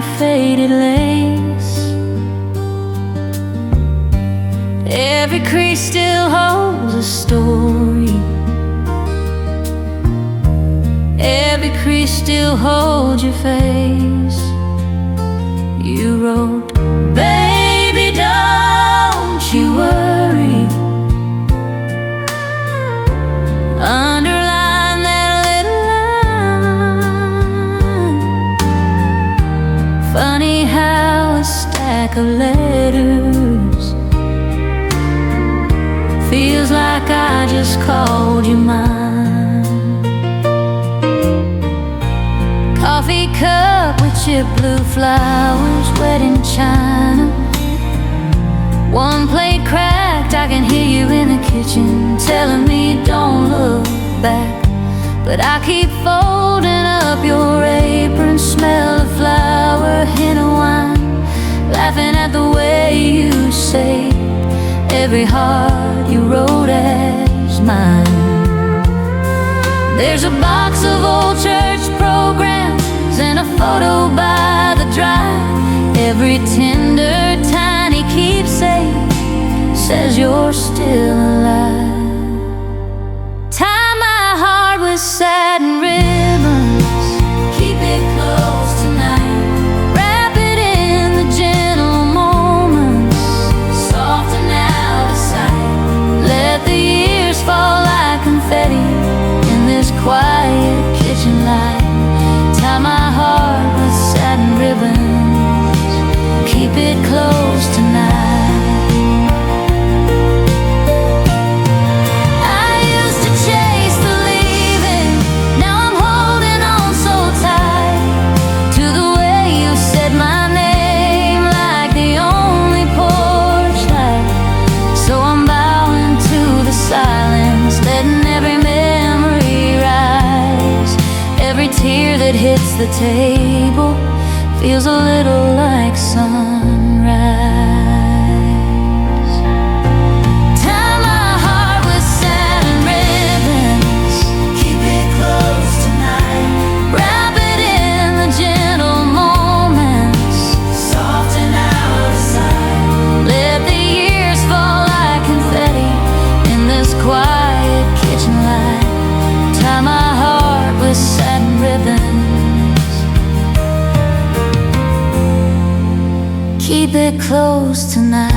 a faded lace. Every crease still holds a story. Every crease still holds your face. You wrote, "Baby, don't you worry." Underline that little line. Funny how a stack of letters feels like I just called you mine. Coffee cup with chip blue flowers, wedding china. One plate cracked, I can hear you in the kitchen telling me don't look back. But I keep folding up your apron, smell of flour, hint of wine, laughing at the way you say every heart you wrote as mine. There's a box of old church programs and a photo by the drive. Every tender, tiny keepsake says you're still alive. Tie my heart with satin ribbons, keep it close tonight. Wrap it in the gentle moments, soft and out of sight. Let the years fall like confetti in this quiet kitchen light. Tie my heart with satin ribbons, keep it close tonight. I used to chase the leaving, now I'm holding on so tight to the way you said my name like the only porch light. So I'm bowing to the silence, letting every memory rise. Every tear that hits the table feels a little like sunrise. Tie my heart with satin ribbons, keep it close tonight. Wrap it in the gentle moments, soft and out of sight. Let the years fall like confetti in this quiet kitchen light. Tie my heart with satin ribbons, keep it close tonight.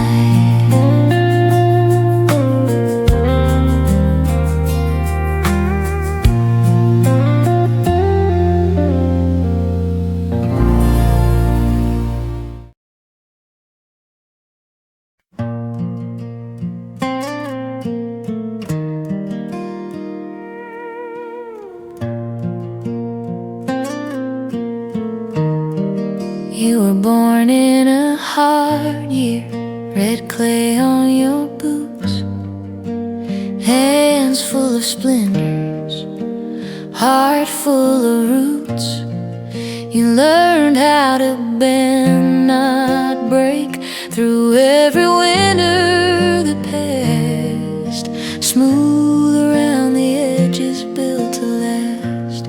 You were born in a hard year, red clay on your boots, hands full of splinters, heart full of roots. You learned how to bend, not break, through every winter that passed. Smooth around the edges, built to last.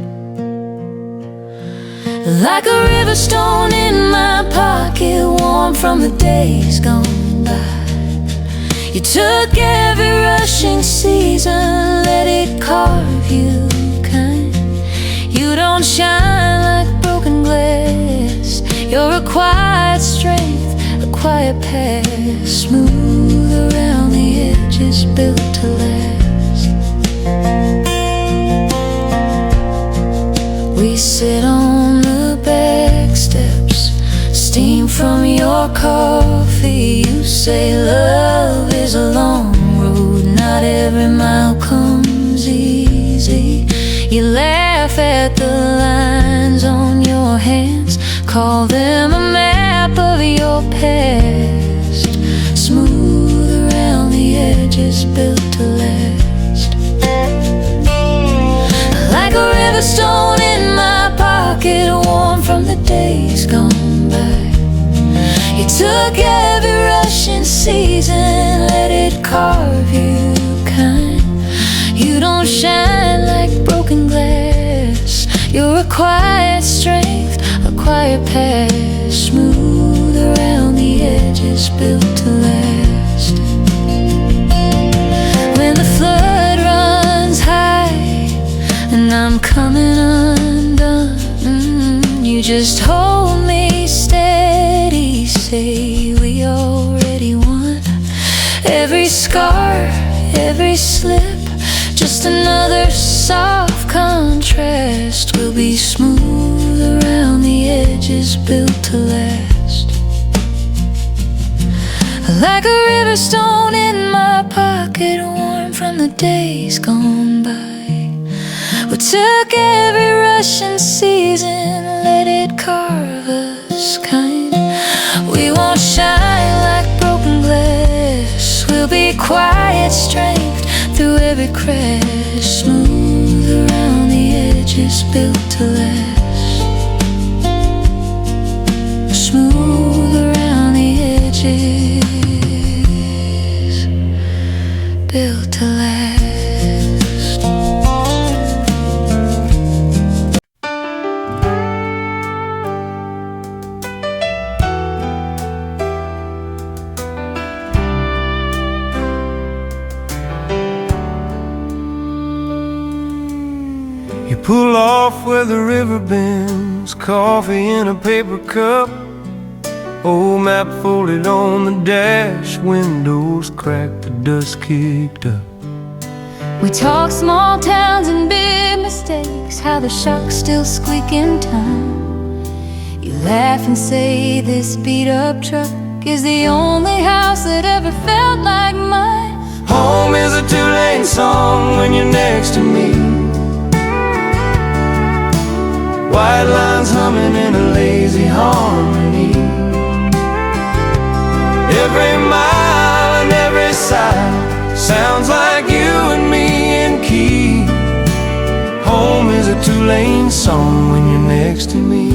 Like a river stone in my pocket, warm from the days gone by. You took every rushing season, let it carve you kind. You don't shine like broken glass, you're a quiet strength, a quiet past. Smooth around the edges, built to last. We sit on the back steps, steam from your coffee. You say love is a long road, not every mile comes easy. You laugh at the lines on your hands, call them a map of your past. Smooth around the edges, built to last. Like a river stone in my pocket, warm from the days gone by. You took every rushing season, let it carve you kind. You don't shine like broken glass, you're a quiet strength, a quiet past, smooth around the edges, built to last. When the flood runs high and I'm coming undone, you just hold me steady, say we already won. Every scar, every slip, just another soft contrast. We'll be smooth around the edges, built to last. Like a river stone in my pocket, warm from the days gone by. We took every rushing season, let it carve us kind. We won't shine like broken glass, we'll be quiet strength through every crash. Smooth around the edges, built to last. Smooth around the edges, built to last. You pull off where the river bends, coffee in a paper cup, old map folded on the dash, windows cracked, the dust kicked up. We talk small towns and big mistakes, how the shocks still squeak in time. You laugh and say this beat up truck is the only house that ever felt like mine. Home is a two-lane song when you're next to me, white lines humming in a lazy harmony. Every mile and every side sounds like you and me in key. Home is a two-lane song when you're next to me.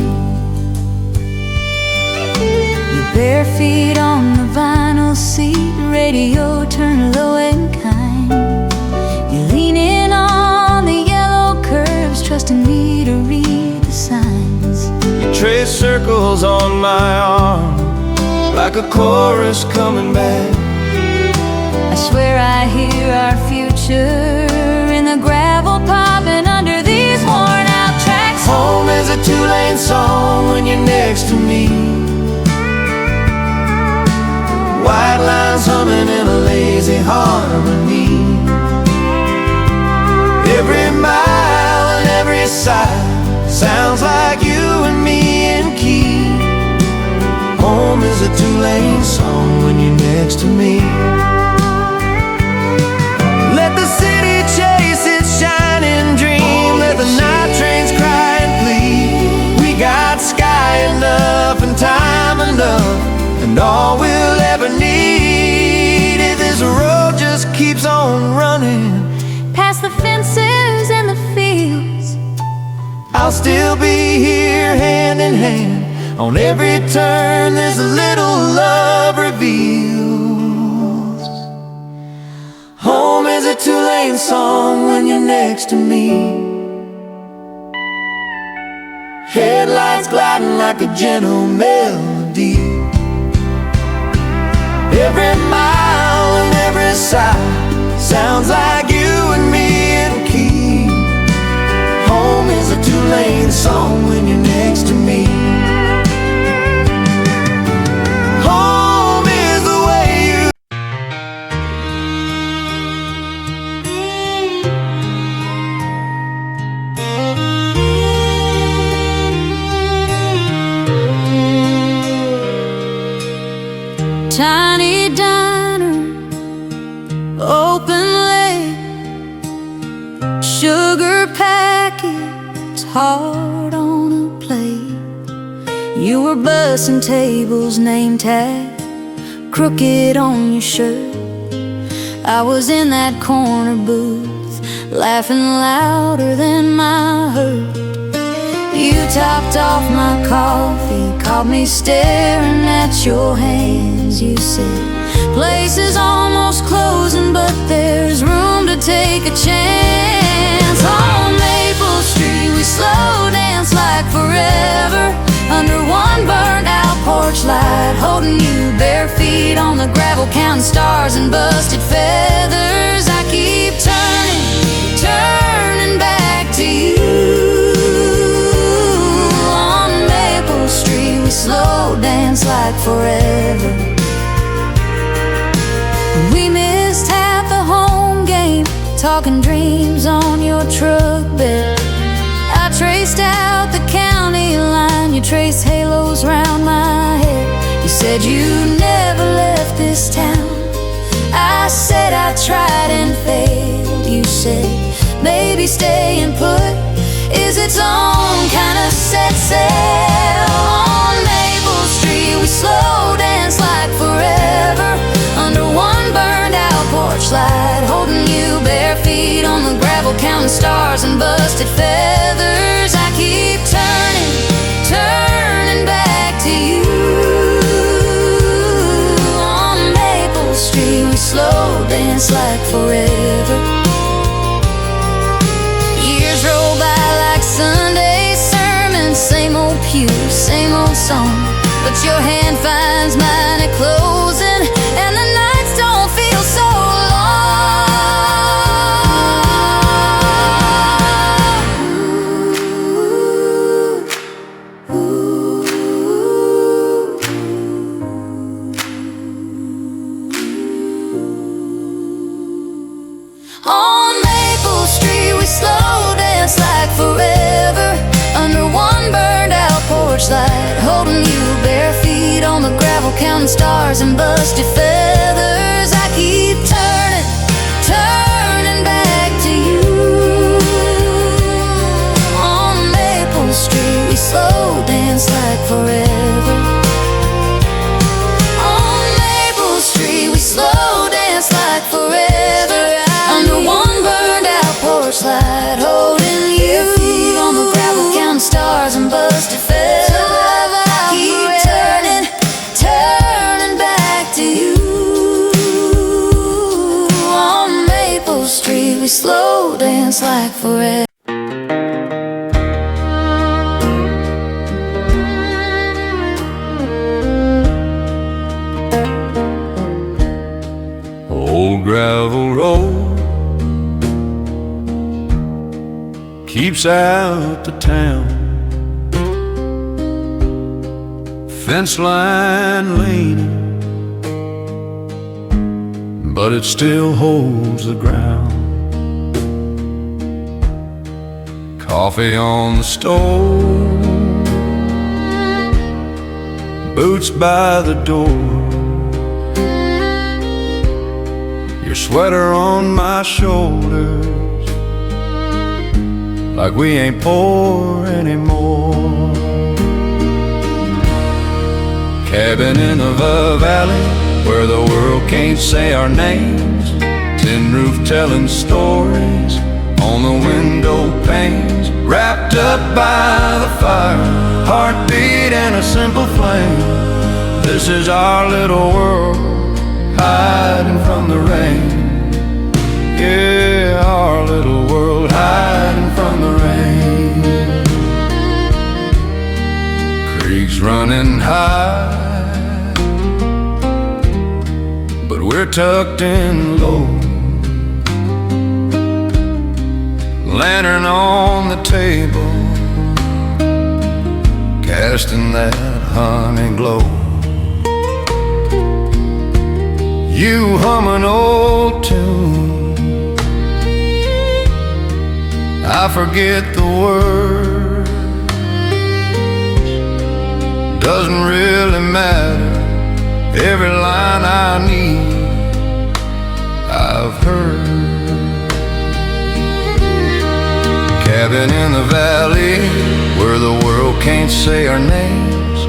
Your bare feet on the vinyl seat, radio turned low and kind. You're leaning on the yellow curves, trusting me to read the signs. You trace circles on my arm like a chorus coming back. I swear I hear our future in the gravel popping under these worn out tracks. Home is a two-lane song when you're next to me, white lines humming in a lazy harmony. Every mile and every side sounds like you and me in key. Home is a two-lane song when you're next to me. Let the city chase its shining dream, let the night trains cry and plead. We got sky enough and time enough, and all we'll ever need. If this road just keeps on running past the fences and the fields, I'll still be here hand in hand. On every turn there's a little love reveals. Home is a two-lane song when you're next to me, headlights gliding like a gentle melody. Every mile and every side sounds like you and me in key. Home is a two-lane song when you're next to me. Home is the way you tiny diner, open late, sugar packets hard on a plate. You were bussing tables, name tag crooked on your shirt. I was in that corner booth, laughing louder than my hurt. You topped off my coffee, caught me staring at your hands. You said, place is almost closing, but there's room to take a chance. On Maple Street we slow dance like forever, under feet on the gravel, counting stars and busted feathers. I keep turning back to you. On Maple Street we slow dance like forever. We missed half the home game, talking dreams on your truck bed. I traced out the county line, you traced halos round my head. You said you never left this town. I said I tried and failed. You said maybe staying put is its own kind of set sail. On Maple Street we slow dance like forever, under one burned out porch light, holding you bare feet on the gravel, counting stars and busted feathers. I keep turning back to you. On Maple Street we slow dance like forever. Years roll by like Sunday sermons, same old pew, same old song, but your hand finds mine at closing, and the nights don't feel so On Maple Street we slow dance like forever, under one burned out porch light, holding you bare feet on the gravel, counting stars and busted feathers. I keep turning back to you. On Maple Street we slow dance like forever. On Maple Street we slow dance like forever, under one burned out porch light, holding you on the gravel, counting stars and busted feathers. Keep turning back to you. On Maple Street we slow dance like forever. Old gravel road keeps out the town, fence line leaning, but it still holds the ground. Coffee on the stove, boots by the door, your sweater on my shoulders, like we ain't poor anymore. Cabin in a valley where the world can't say our names, tin roof telling stories on the window panes, wrapped up by the fire, heartbeat and a simple flame. This is our little world, hiding from the rain. Yeah, our little world hiding from the rain. Creeks running high, but we're tucked in low. Lantern on the table, casting that honey glow. You hum an old tune, I forget the words. Doesn't really matter, every line I need I've heard. Cabin in the valley where the world can't say our names,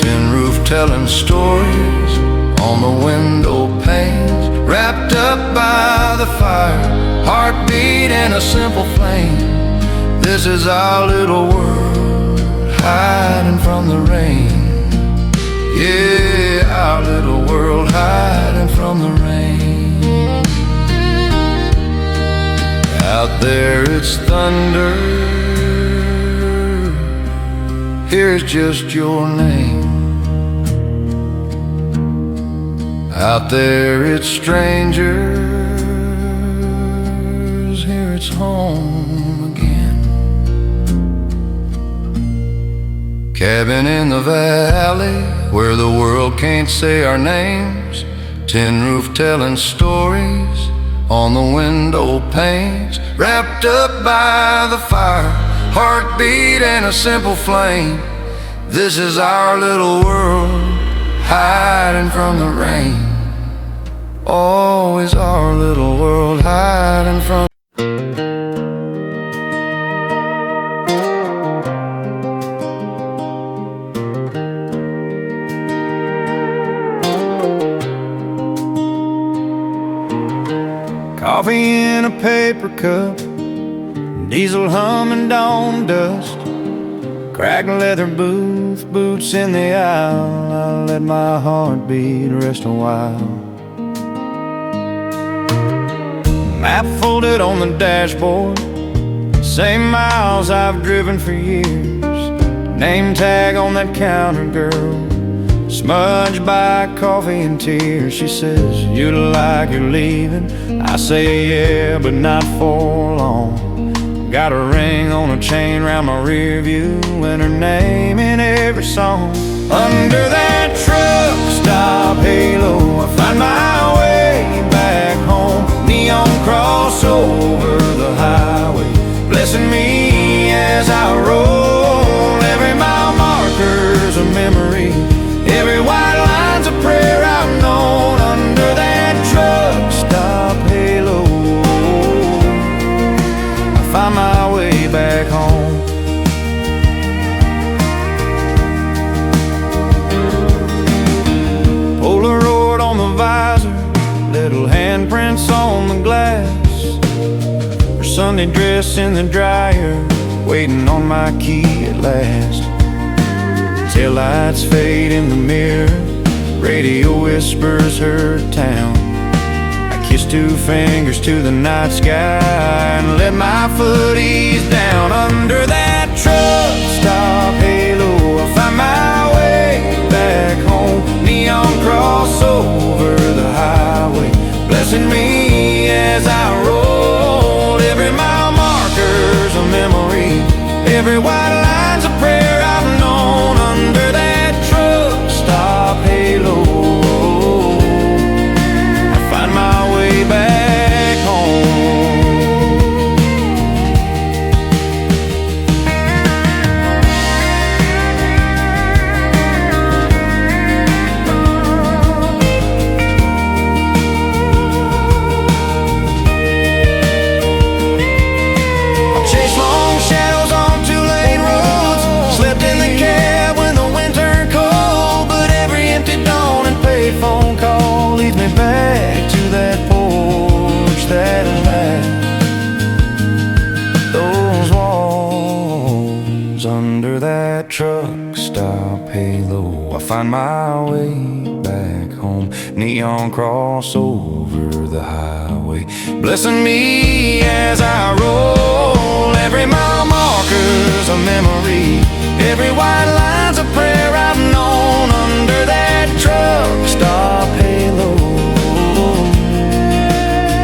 tin roof telling stories on the window panes, wrapped up by the fire, heartbeat and a simple flame. This is our little world, hiding from the rain. Yeah, our little world hiding from the rain. Out there it's thunder, here's just your name. Out there it's strangers, here it's home again. Cabin in the valley where the world can't say our names. Tin roof telling stories on the window panes. Wrapped up by the fire, heartbeat and a simple flame. This is our little world, hiding from the rain. Always our little world, hiding from coffee in a paper cup, diesel humming dawn dust, cracked leather boots in the aisle. I let my heartbeat rest a while. Map folded on the dashboard, same miles I've driven for years. Name tag on that counter, girl, smudged by coffee and tears. She says, you look like you're leaving. I say, yeah, but not for long. Got a ring on a chain round my rear view, and her name in every song. Under that truck stop halo, I find my way back home. Neon cross over the highway, blessing me as I roll. Every mile marker's a memory, every white line's a prayer I've known. Under that truck stop halo, I find my way back home. Polaroid on the visor, little handprints on the glass. Her Sunday dress in the dryer, waiting on my key at last. Taillights fade in the mirror, radio whispers her town. I kiss two fingers to the night sky and let my foot ease down. Under that truck stop halo, I find my way back home. Neon cross over the highway, blessing me as I roll. Every mile marker's a memory, every white line's a prayer I've known. Under that truck stop halo, I find my way back home. I chased long shadows on two-lane roads, slept in the cab when the wind turned cold. But every empty dawn and payphone call leads me back to that porch that had those walls. Under that truck stop halo, I find my way back home. Neon cross over the highway, blessing me as I roll. Every mile marker's a memory, every white line's a prayer I've known. Under that truck stop halo,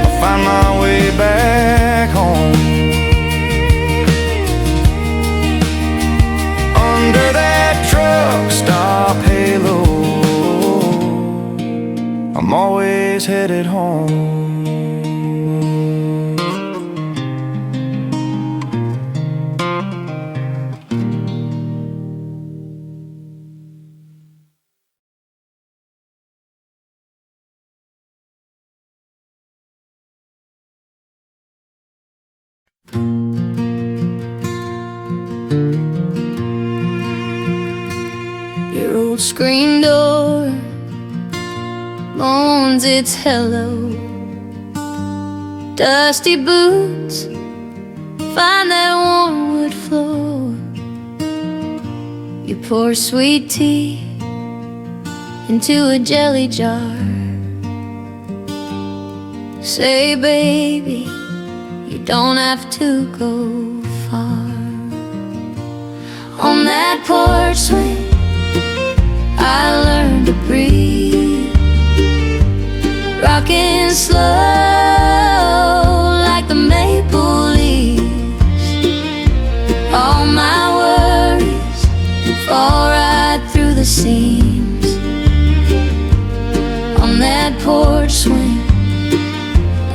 I find my way back home. Under that truck stop halo, I'm always headed home. Your old screen door moans its hello. Dusty boots find that warm wood floor. You pour sweet tea into a jelly jar. Say, baby, you don't have to go far. On that porch swing, I learned to breathe. rocking slow like the maple leaves. All my worries fall right through the seams. On that porch swing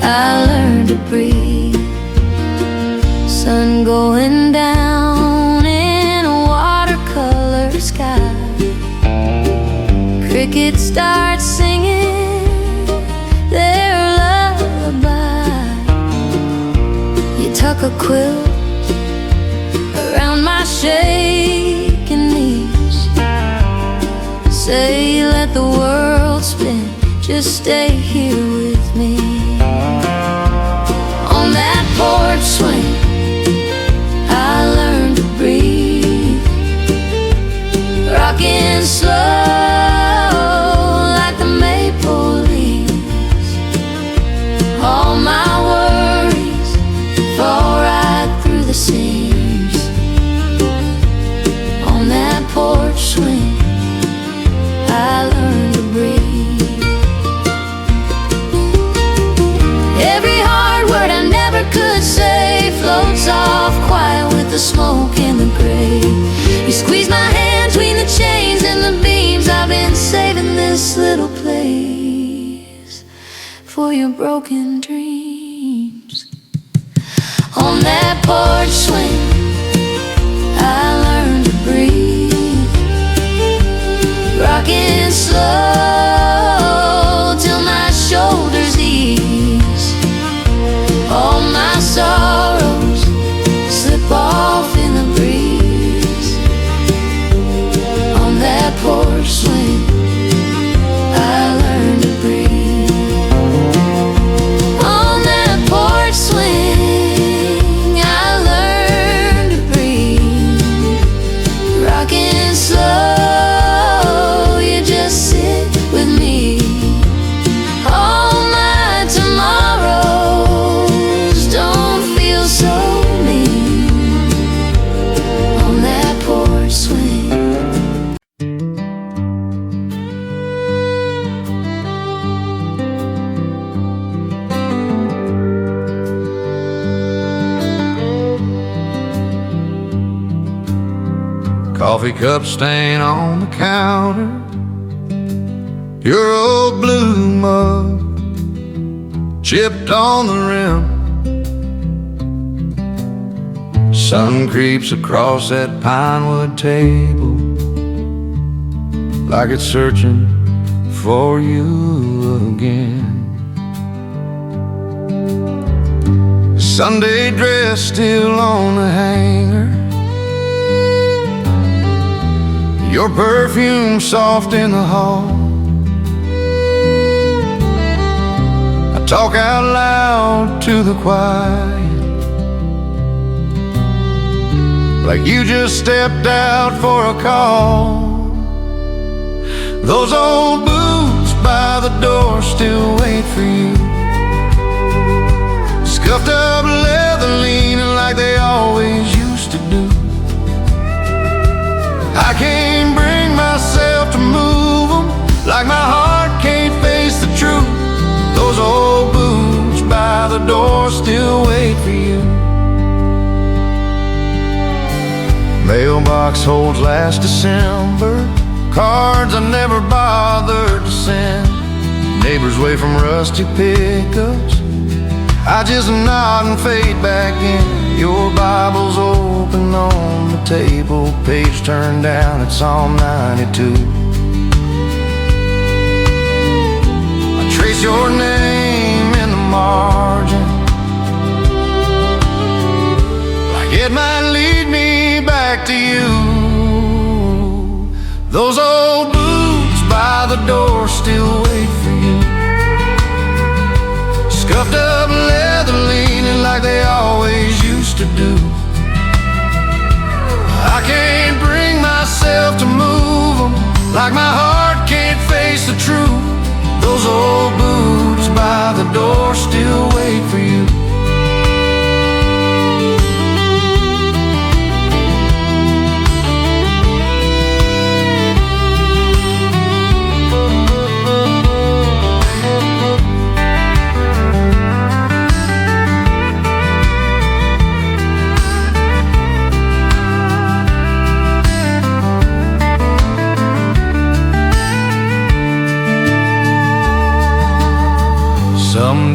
I learned to breathe. Sun going down in a watercolor sky. Crickets start singing their lullaby. You tuck a quilt around my shaking knees. Say let the world spin, just stay here with me. On that porch swing I learned to breathe. Rocking slow like the maple leaves. All my worries fall right through the seams. On that porch swing I learned to breathe. Every hard word I never could say floats off quiet with the smoke in the grave. You squeeze my hand between the chains and the beams. I've been saving this little place for your broken dreams. On that porch swing I learned to breathe. Rocking slow till my shoulders ease. All my sorrows slip off in the breeze. On that porch swing I learned to breathe. On that porch swing I learned to breathe. Rocking slow, you just sit with me. All my tomorrows don't feel so mean. On that porch swing. Coffee cup stain on the counter, your old blue mug chipped on the rim. Sun creeps across that pine wood table like it's searching for you again. Sunday dress still on the hanger, your perfume soft in the hall. I talk out loud to the quiet, like you just stepped out for a call. Those old boots by the door still wait for you. Scuffed up leather leaning like they always used to do. I can't bring myself to move them, like my heart can't face the truth. Those old boots by the door still wait for you. Mailbox holds last December, cards I never bothered to send. Neighbors wave from rusty pickups, I just nod and fade back in. Your Bible's open on the table, page turned down at Psalm 92. I trace your name in the margin, like it might lead me back to you. Those old boots by the door still wait for you. Scuffed up leather leaning like they always used to do. I can't bring myself to move them, like my heart can't face the truth. Those old boots by the door still wait for you.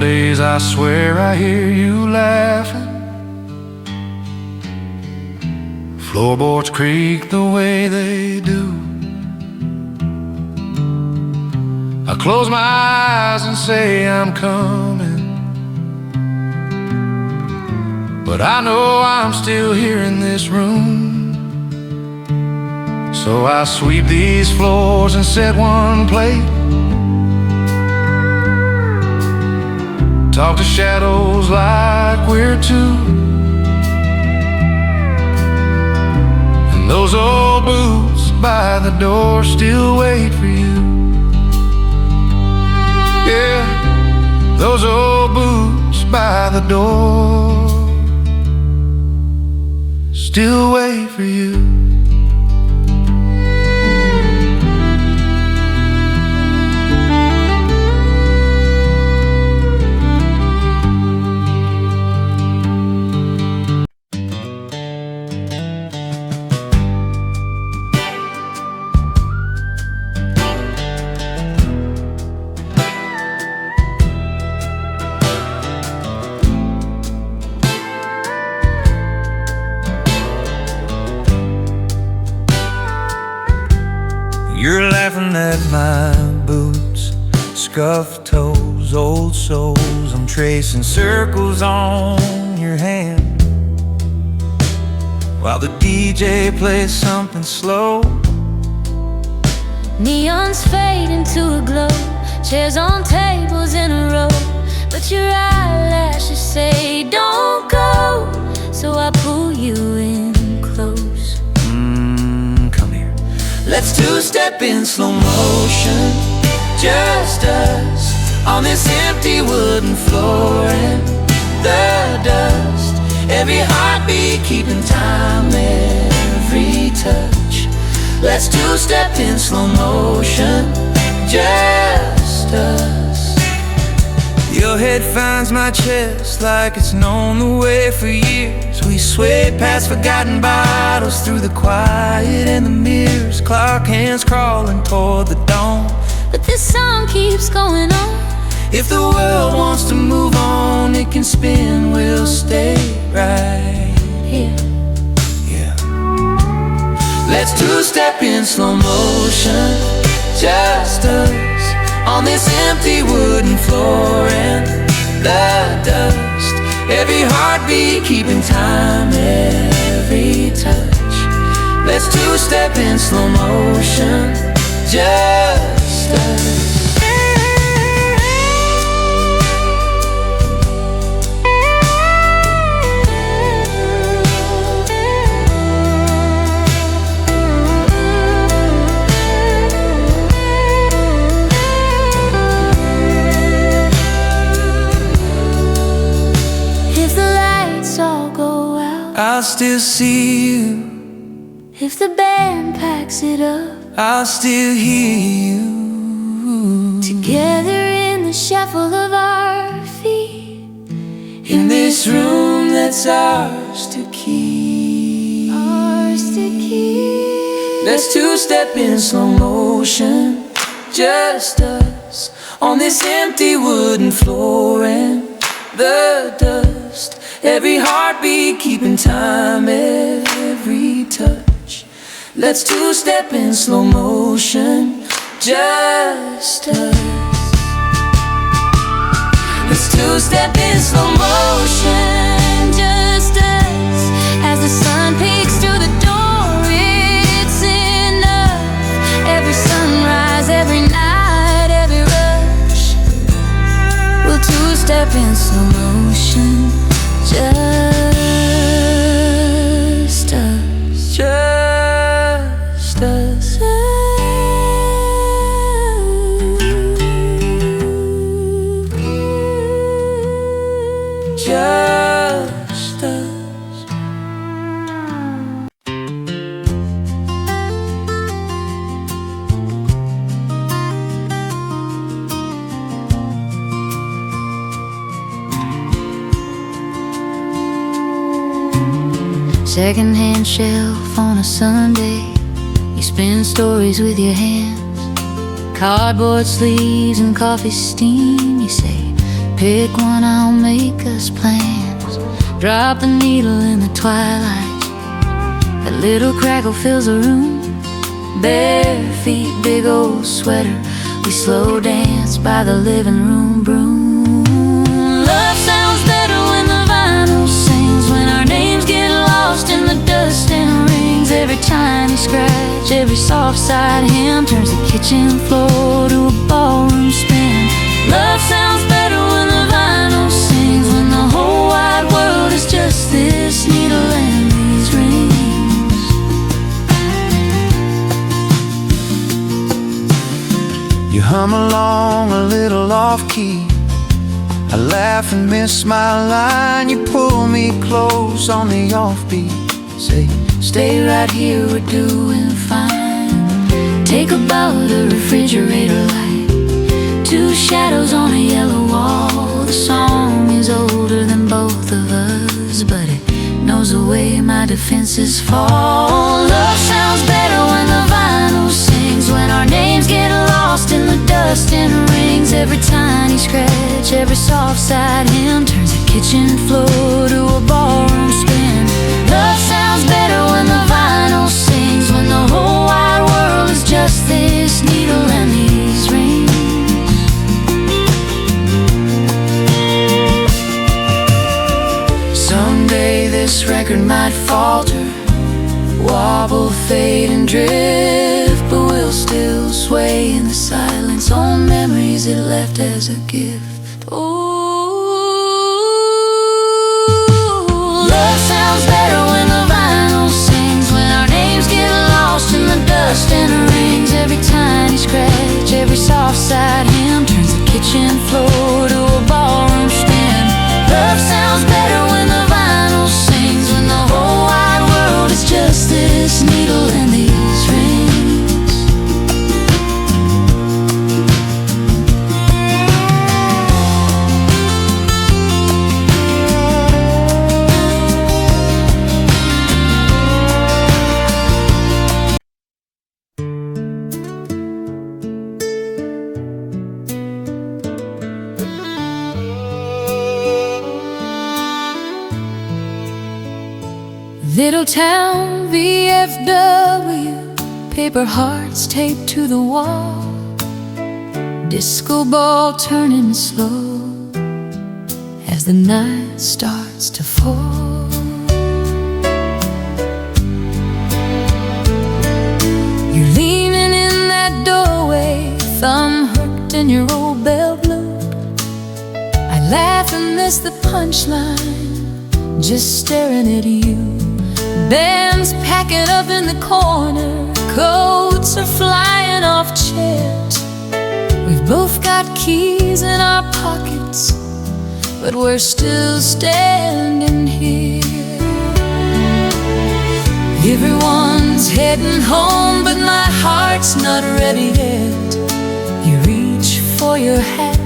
days I swear I hear you laughing. Floorboards creak the way they do. I close my eyes and say I'm coming, but I know I'm still here in this room. So I sweep these floors and set one plate. Talk to shadows like we're two. And those old boots by the door still wait for you. Yeah, those old boots by the door still wait for you. You're laughing at my boots, scuffed toes, old soles. I'm tracing circles on your hand while the DJ plays something slow. Neons fade into a glow, chairs on tables in a row, but your eyelashes say don't go, so I pull you in close. Let's two-step in slow motion, just us on this empty wooden floor, and the dust, every heartbeat keeping time, every touch. Let's two-step in slow motion, just us. Your head finds my chest like it's known the way for years. We swayed past forgotten bottles through the quiet and the mirrors. Clock hands crawling toward the dawn, but this song keeps going on. If the world wants to move on, it can spin, we'll stay right here. Yeah. Let's two-step in slow motion, just us on this empty wooden floor, and the dust, every heartbeat keeping time, every touch. Let's two-step in slow motion, just us. I'll still see you. If the band packs it up, I'll still hear you. Together in the shuffle of our feet, in this room that's ours to keep. Ours to keep. Let's two-step in slow motion, just us on this empty wooden floor, and the dust, every heartbeat keeping time, every touch. Let's two-step in slow motion, just us. Let's two-step in slow motion, just us. As the sun peeks through the door, it's enough. Every sunrise, every night, every rush, we'll two-step in slow motion, just us, just us. Just us. Secondhand shelf on a Sunday, you spin stories with your hands. Cardboard sleeves and coffee steam, you say Pick one, I'll make us plans. Drop the needle in the twilight. That little crackle fills the room. Bare feet, big old sweater. We slow dance by the living room broom. Love sounds better when the vinyl sings, when our names get lost in the dust and rings. Every tiny scratch, every soft side hymn turns the kitchen floor to a ballroom spin. Love sounds better when the vinyl sings, when the whole wide world is just this needle and these rings. You hum along a little off-key. I laugh and miss my line. You pull me close on the offbeat. Say, stay right here, we're doing fine. Take a bow of the refrigerator light. Two shadows on a yellow wall. The song is older than both of us, but it knows the way my defenses fall. Love sounds better when the vinyl sings, when our names get lost in the dust and rings. Every tiny scratch, every soft side hymn turns the kitchen floor to a ballroom spin. Love sounds better when the vinyl sings, when the whole wide world is just this needle and these rings. someday this record might falter, wobble, fade and drift, but we'll still sway in the silence on memories it left as a gift. Love sounds better when the vinyl sings, when our names get lost in the dust and rings. Every tiny scratch, every soft side hymn turns the kitchen floor to a ballroom spin. Love sounds better when the vinyl sings, when the whole wide world is just this needle and these rings. Little town VFW, paper hearts taped to the wall, disco ball turning slow as the night starts to fall. You're leaning in that doorway, thumb hooked in your old bell blue. I laugh and miss the punchline, just staring at you. Band's packing up in the corner, coats are flying off chairs. We've both got keys in our pockets, but we're still standing here. Everyone's heading home, but my heart's not ready yet. You reach for your hat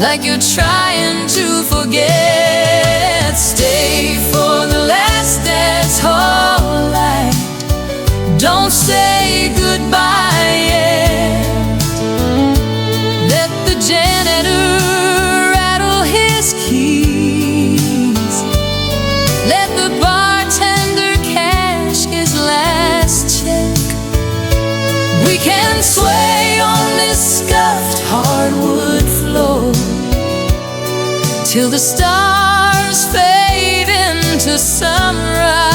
like you're trying to forget. Stay for the last dance, all right. Don't say goodbye yet. Let the janitor rattle his keys. Let the bartender cash his last check. We can sway on this scuffed hardwood floor till the stars fade into sunrise.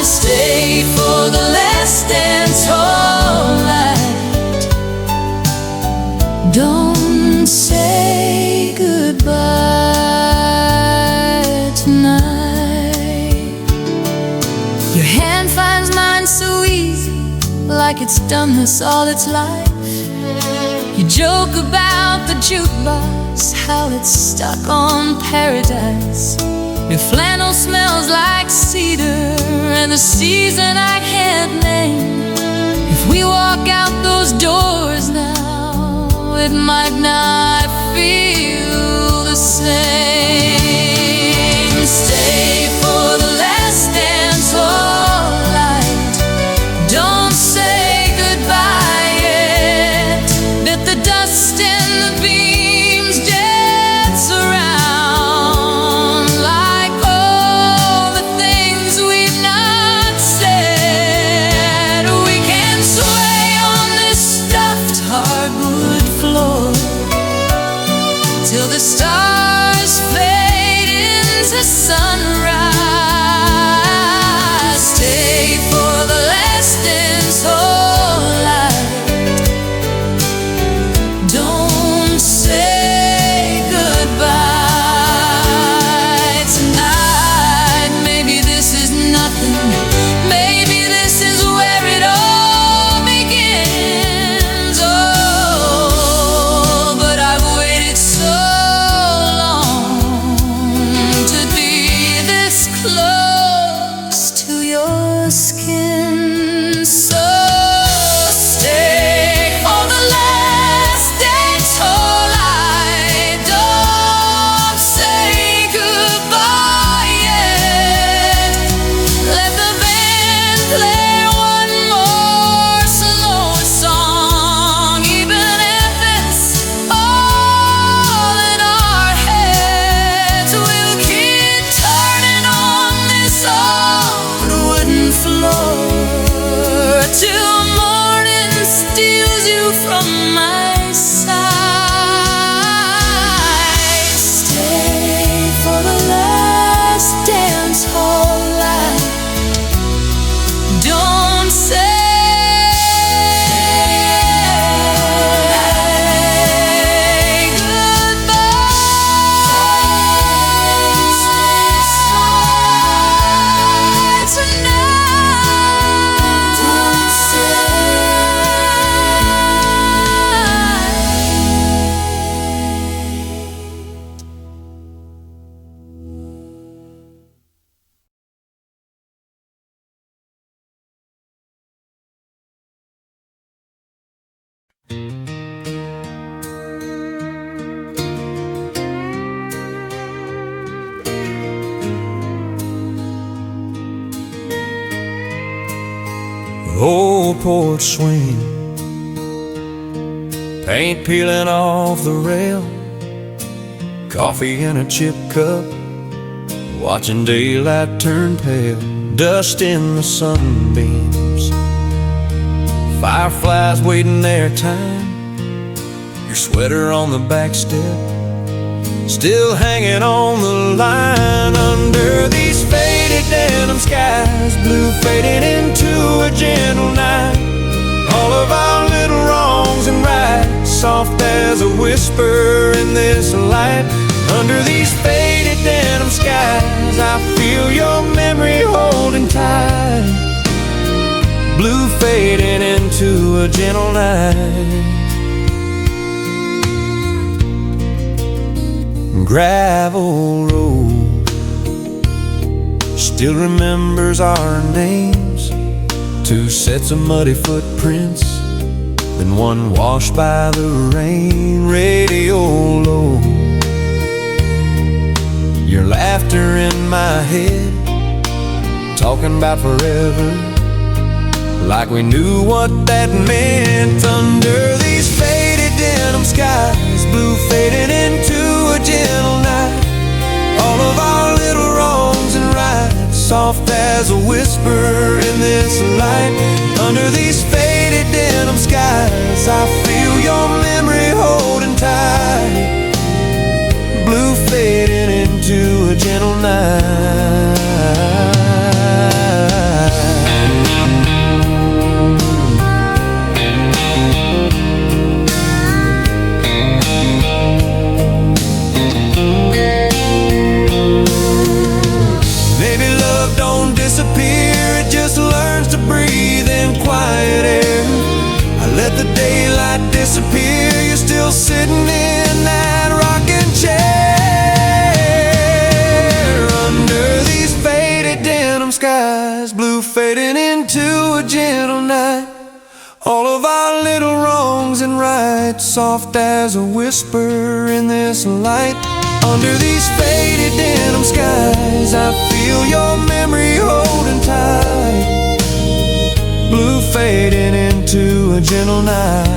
Stay for the last dance, all night. Don't say goodbye tonight. Your hand finds mine so easy, like it's done this all its life. You joke about the jukebox, how it's stuck on paradise. Your flannel smells like cedar, and the season I can't name. If we walk out those doors now, it might not feel the same. Stay for the last dance, all right. Don't say goodbye yet. Bet the dust and the beams old porch swing, paint peeling off the rail, coffee in a chip cup, watching daylight turn pale, dust in the sunbeams, fireflies waiting their time, your sweater on the back step, still hanging on the line. Under these faded denim skies, blue fading into a gentle night, all of our little wrongs and rights, soft as a whisper in this light. Under these faded denim skies, I feel your memory holding tight, blue fading into a gentle night. Gravel road still remembers our names, two sets of muddy footprints, then one washed by the rain. Radio low, your laughter in my head, talking about forever, like we knew what that meant. Under these faded denim skies, blue fading into a gentle night, all of our little wrongs and rights, soft as a whisper in this light. Under these faded denim skies, I feel your memory holding tight, blue fading into a gentle night. It just learns to breathe in quiet air. I let the daylight disappear, you're still sitting in that rocking chair. Under these faded denim skies, blue fading into a gentle night, all of our little wrongs and rights, soft as a whisper in this light. Under these faded denim skies, I feel your memory holding tight, blue fading into a gentle night.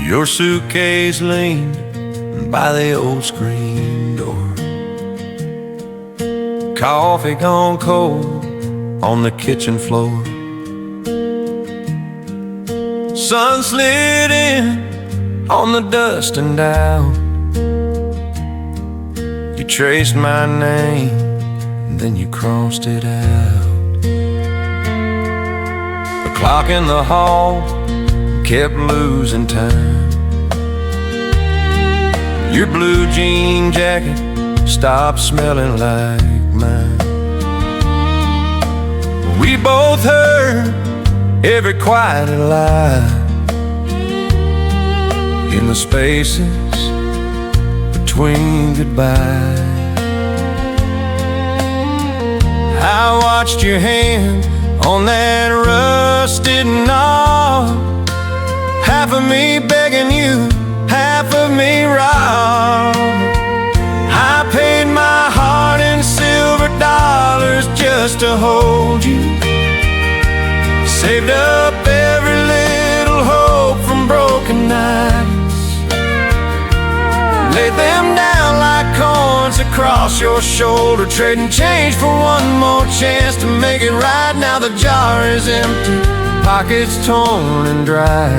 Your suitcase leaned by the old screen door, coffee gone cold on the kitchen floor. Sun slid in on the dust and doubt. You traced my name and then you crossed it out. The clock in the hall kept losing time. Your blue jean jacket stopped smelling like mine. We both heard every quiet lie in the spaces between goodbye. I watched your hand on that rusted knob, half of me begging you, half of me robbed. I paid my heart in silver dollars just to hold you, saved up every little hope from broken nights, laid them down like coins across your shoulder, trading change for one more chance to make it right. Now the jar is empty, pockets torn and dry.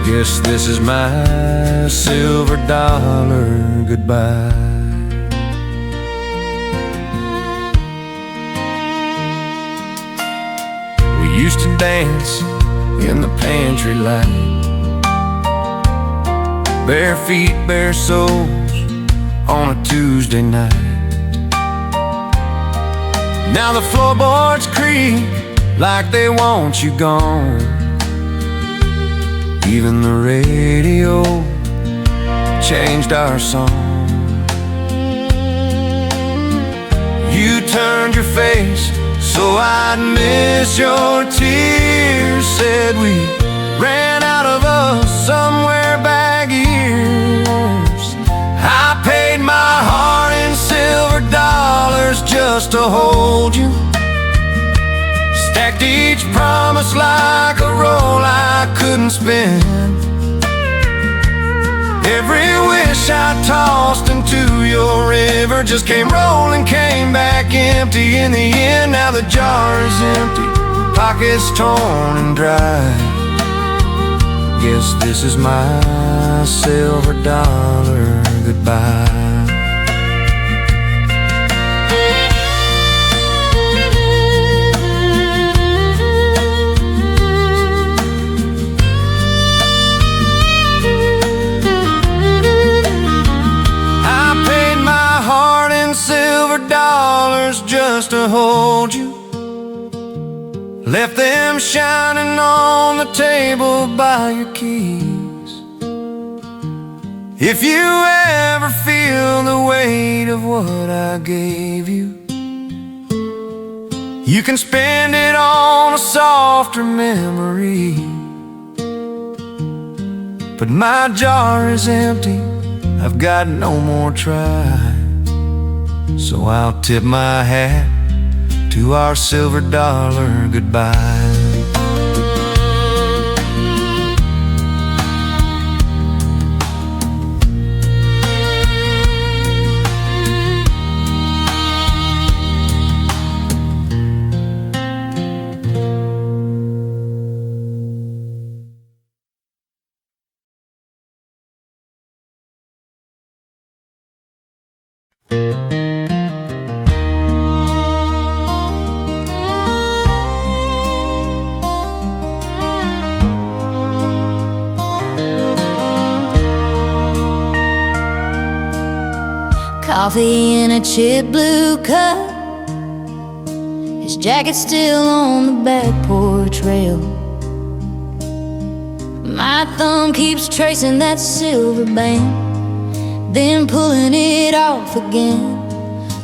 Guess this is my silver dollar goodbye. We used to dance in the pantry light, bare feet, bare soles on a Tuesday night. Now the floorboards creak like they want you gone. Even the radio changed our song. You turned your face so I'd miss your tears. Said we ran out of us somewhere back years. I paid my heart in silver dollars just to hold you. Stacked each promise like a roll I couldn't spend. Every wish I tossed into your river just came rolling, came back empty in the end. Now the jar is empty, pockets torn and dry. Guess this is my silver dollar goodbye. Dollars just to hold you, left them shining on the table by your keys. If you ever feel the weight of what I gave you, you can spend it on a softer memory. But my jar is empty, I've got no more try. So I'll tip my hat to our silver dollar goodbye. Coffee in a chip blue cup, his jacket still on the back porch rail. My thumb keeps tracing that silver band, then pulling it off again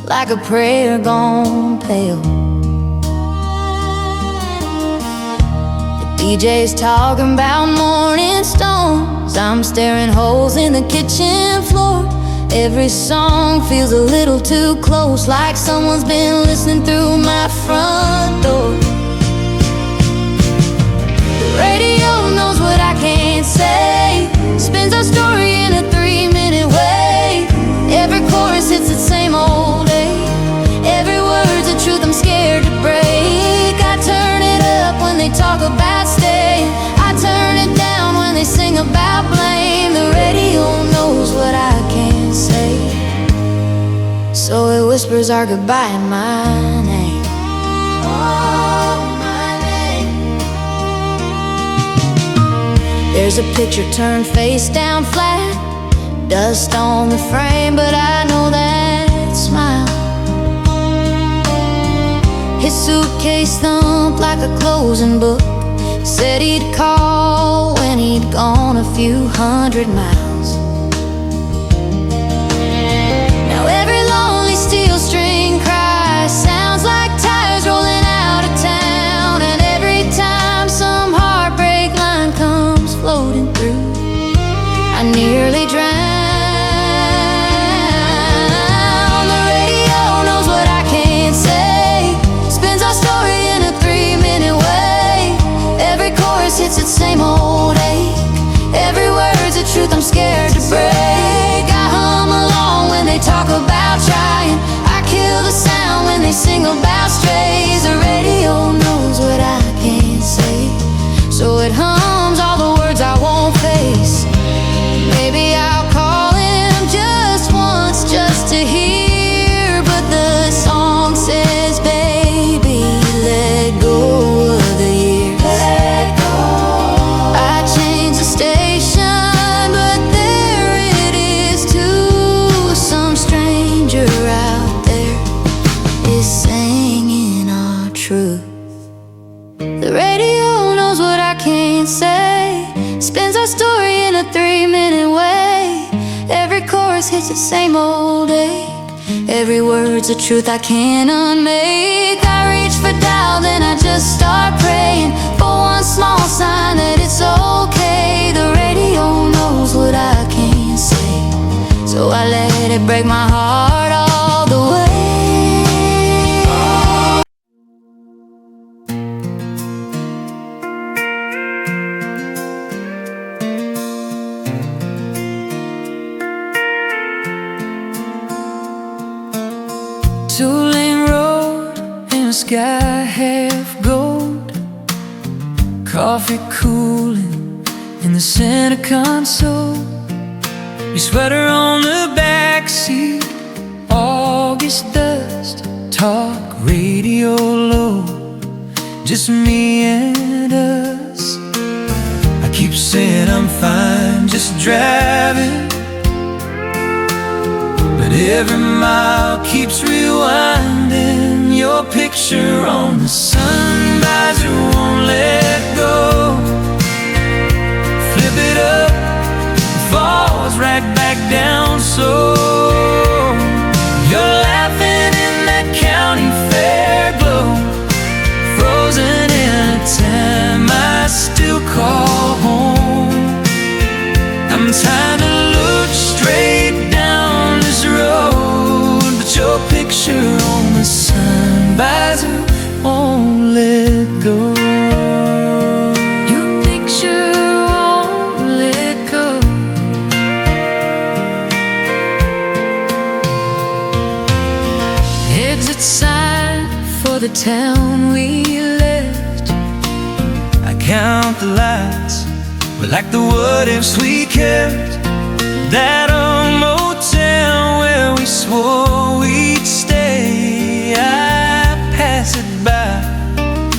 like a prayer gone pale. The DJ's talking about morning stones, I'm staring holes in the kitchen floor. Every song feels a little too close, like someone's been listening through my front door. The radio knows what I can't say, spins our story in a 3-minute way. Every chorus hits the same old A, every word's a truth I'm scared to break. I turn it up when they talk about staying, I turn it down when they sing about blame. The radio knows what I can't say, so it whispers our goodbye in my name. Oh, my name. There's a picture turned face down flat, dust on the frame, but I know that smile. His suitcase thumped like a closing book, said he'd call when he'd gone a few hundred miles. Now every lonely steel string cry sounds like tires rolling out of town, and every time some heartbreak line comes floating through, I nearly drown. The radio knows what I can't say, spins our story in a 3-minute way. Every chorus hits its same old ache, every word's a truth I'm scared chorus hits the same old ache. Every word's a truth I can't unmake. I reach for doubt, then I just start praying for one small sign that it's okay. The radio knows what I can't say, so I let it break my heart all the way. Two-lane road in a sky half gold, coffee cooling in the center console, your sweater on the backseat, August dust, talk radio low, just me and us. I keep saying I'm fine, just driving, but every mile keeps rewinding. Your picture on the sun visor won't let go. Flip it up, it falls right back down slow. You're laughing in that county fair glow, frozen in a time I still call home. I'm trying to look straight down this road, but your picture on the sun visor won't let go. Your picture won't let go. Exit sign for the town we left. I count the lights, we're like the what ifs we kept. That old motel where we swore we'd stay. I pass it by,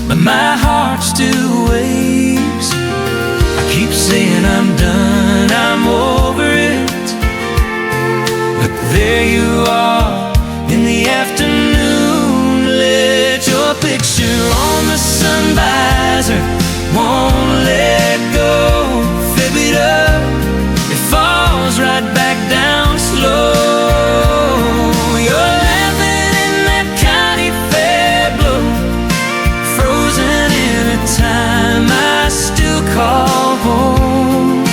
but my heart still waves. I keep saying I'm done, I'm over it, but there you are in the afternoon. Let your picture on the sun visor won't let go. Flip it up, it falls right back down slow. You're laughing in that county fair glow, frozen in a time I still call home.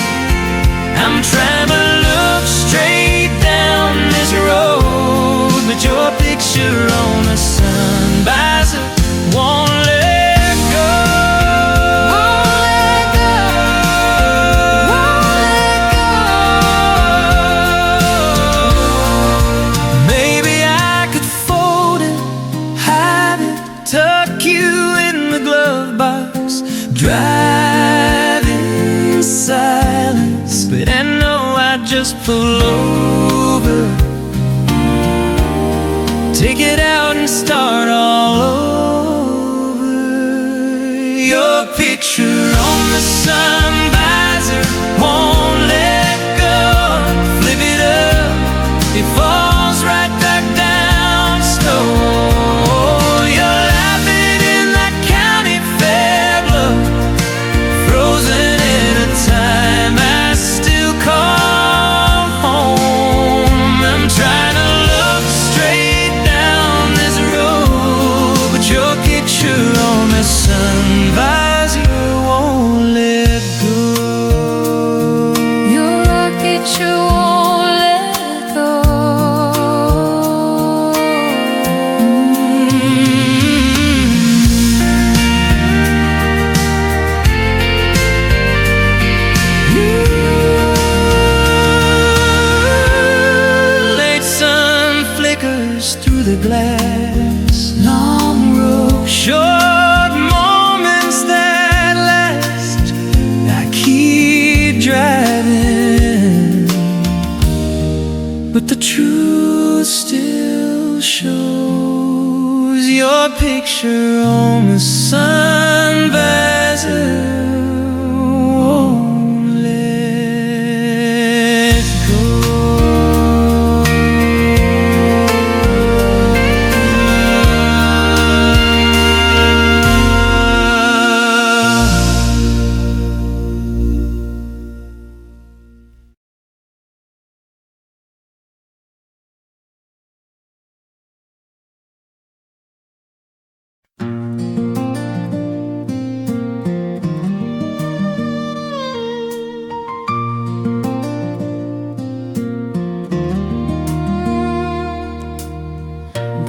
I'm trying to look straight down this road, but your picture on the sun visor won't let go. Maybe I could fold it, hide it, tuck you in the glove box, drive in silence, but I know I'd just pull over, take it out and start all over. Your picture on the sun visor won't let go. Flip it up, it falls right back down slow. You're laughing in that county fair glow, frozen in a time I still call home. I'm trying to look straight down this road, but your picture on the sun visor won't let go. Your picture won't let go. Late sun flickers through the glass. Long road, short moments that last. I keep driving, but the truth still shows. Your picture on the sun visor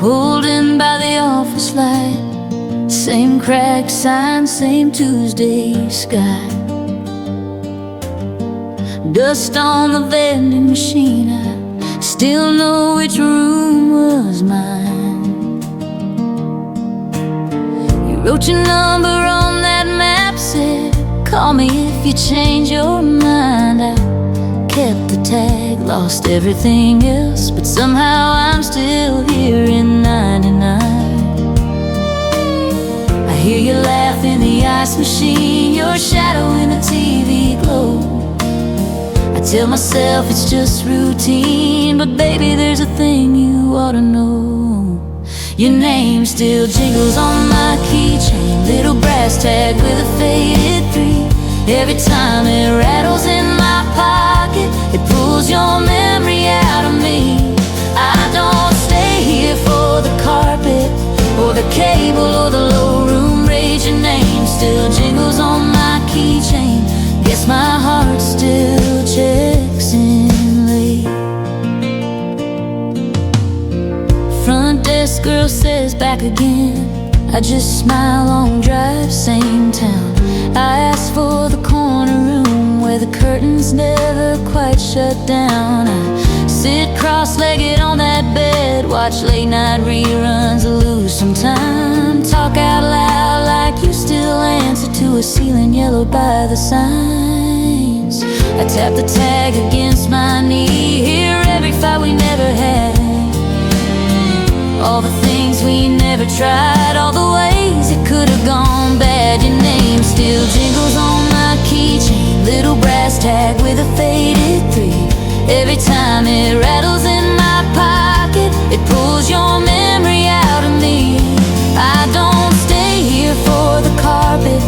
pulled in by the office light. Same cracked sign, same Tuesday sky. Dust on the vending machine, I still know which room was mine. You wrote your number on that map, said call me if you change your mind. I kept the tag, lost everything else, but somehow I'm still here in '99. I hear you laugh in the ice machine, your shadow in the TV glow. I tell myself it's just routine, but baby, there's a thing you ought to know. Your name still jingles on my keychain, little brass tag with a faded 3. Every time it rattles in my pocket, it pulls your memory out of me. I don't stay here for the carpet, or the cable, or the low room rage. Your name still jingles on my keychain. Guess my heart still checks in late. Front desk girl says back again. I just smile, long drive, same town. I ask for the corner room where the curtains never quite shut down. I sit cross-legged on that bed, watch late night reruns, lose some time. Talk out loud like you still answer to a ceiling yellowed by the signs. I tap the tag against my knee, hear every fight we never had, all the things we never tried, all the ways it could have gone bad. Your name still jingles on my keychain, little brass tag with a faded 3. Every time it rattles in my pocket, it pulls your memory out of me. I don't stay here for the carpet,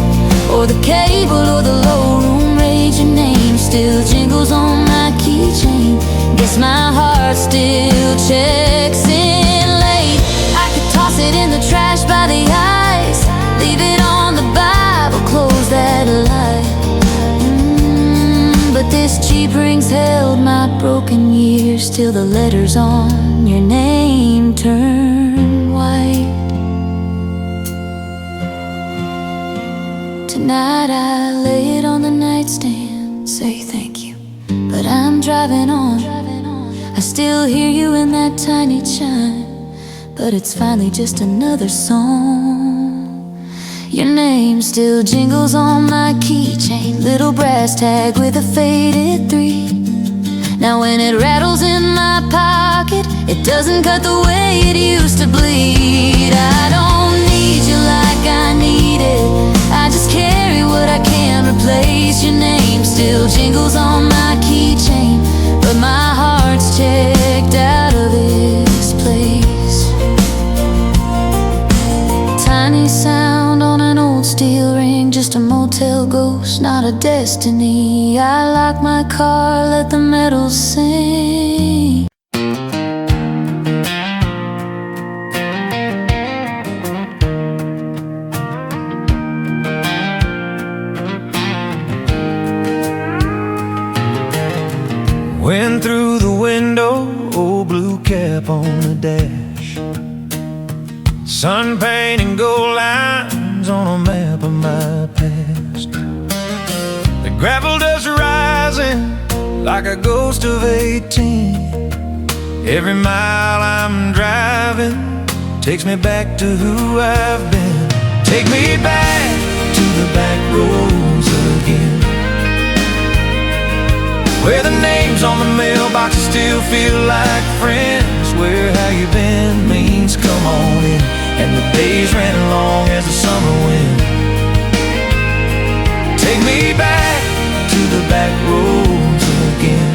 or the cable, or the low room rage. Your name still jingles on my keychain. Guess my heart still checks in late. I could toss it in the trash by the eyes, leave it on the Bible, close that light. But this cheap ring's held my broken years, till the letters on your name turn white. Tonight I lay it on the nightstand, say thank you, but I'm driving on. I still hear you in that tiny chime, but it's finally just another song. Your name still jingles on my keychain, little brass tag with a faded 3. Now when it rattles in my pocket, it doesn't cut the way it used to bleed. I don't need you like I need it, I just carry what I can't replace. Your name still jingles on my keychain, but my heart's checked out of this place. Tiny sound on an old steel ring, just a motel ghost, not a destiny. I lock my car, let the metal sing. Went through the window, old blue cap on the dash, sun painting gold lines on a map of my past. The gravel dust rising like a ghost of 18. Every mile I'm driving takes me back to who I've been. Take me back to the back roads again, where the names on the mailboxes still feel like friends, where how you been means come on in, and the days ran long as the summer wind. Take me back to the back roads again,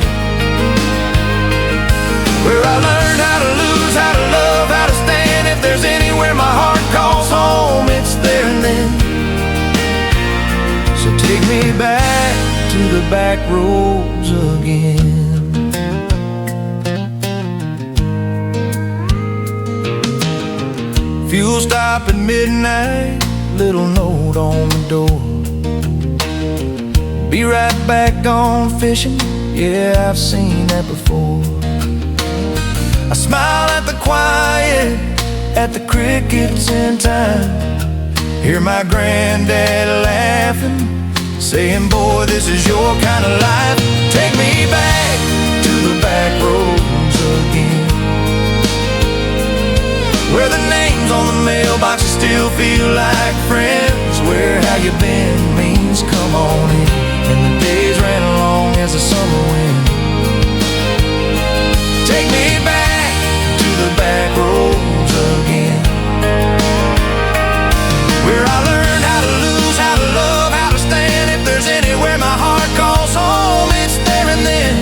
where I learned how to lose, how to love, how to stand. If there's anywhere my heart calls home, it's there and then. So take me back to the back roads again. Fuel stop at midnight, little note on the door. Be right back on fishing, yeah, I've seen that before. I smile at the quiet at the crickets in time. Hear my granddad laughing, saying, boy, this is your kind of life. Take me back to the back roads again, where the names on the mailboxes still feel like friends, where how you been means come on in, and the days ran along as a summer wind. Take me back to the back roads again, where I learned how to lose, how to love, how to stand. If there's anywhere my heart calls home, it's there and then.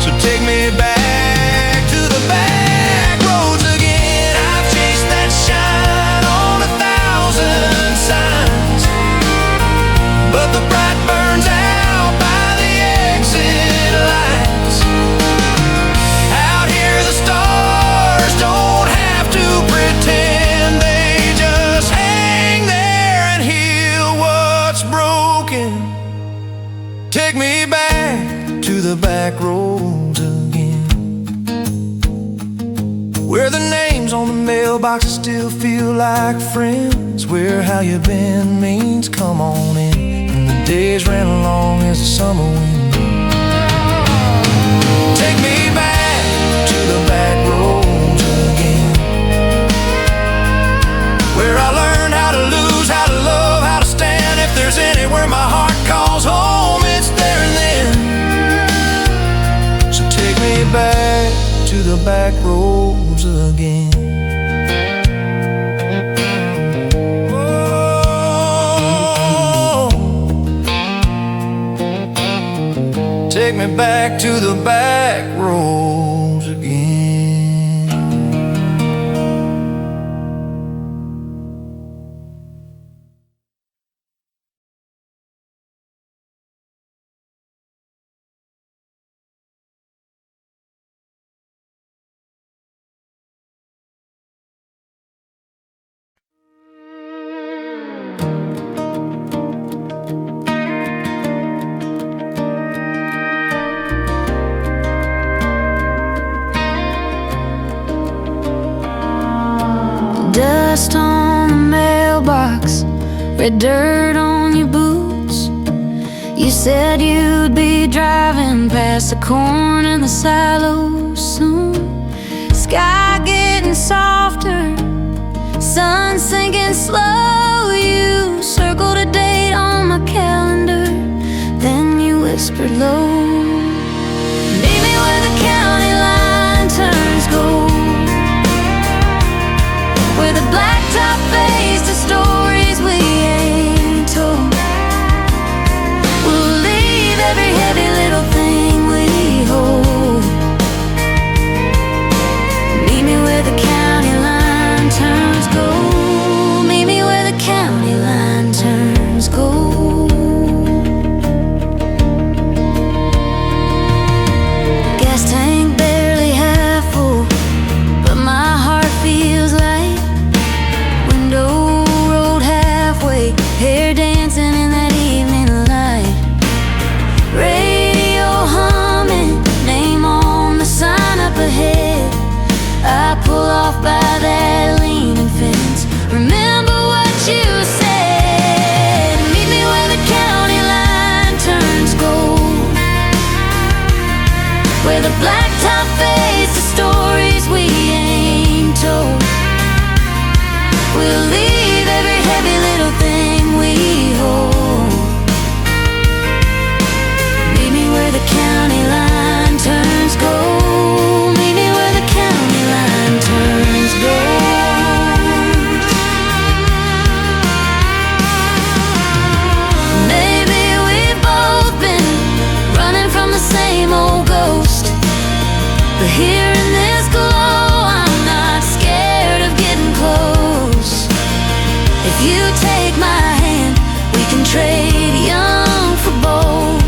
So take me back to the back roads again. I've chased that shine on 1,000 signs, but the bright burns out by the exit lights. Out here the stars don't have to pretend, they just hang there and heal what's broken. Take me back to the back roads again, where the names on the mailboxes still feel like friends, where how you been means come on in, and the days ran along as a summer wind. Take me back to the back roads again, where I learned how to lose, how to love, how to stand. If there's anywhere my heart calls home, it's there and then. So take me back to the back roads again. Take me back to the back roads again. Dust on the mailbox, red dirt on your boots. You said you'd be driving past the corn and the silos soon. Sky getting softer, sun sinking slow. You circled a date on my calendar, then you whispered low, meet me where the county line turns gold, where the blacktop fades to stories we ain't told. We'll leave every heavy little thing we hold. Meet me where the county line turns gold. Meet me where the county line turns gold. Gas tank barely half full, but my heart feels light. Window rolled halfway, hair dancing in that evening light. Radio humming, name on the sign up ahead. I pull off by that leaning fence. Remember what you said. Meet me where the county line turns gold, where the blacktop fades to stories we ain't told. We'll leave every heavy little thing we hold. Meet me where the county line turns gold. Meet me where the county line turns gold. Maybe we've both been running from the same old ghost, but here in this glow, I'm not scared of getting close. If you take my hand, we can trade young for bold.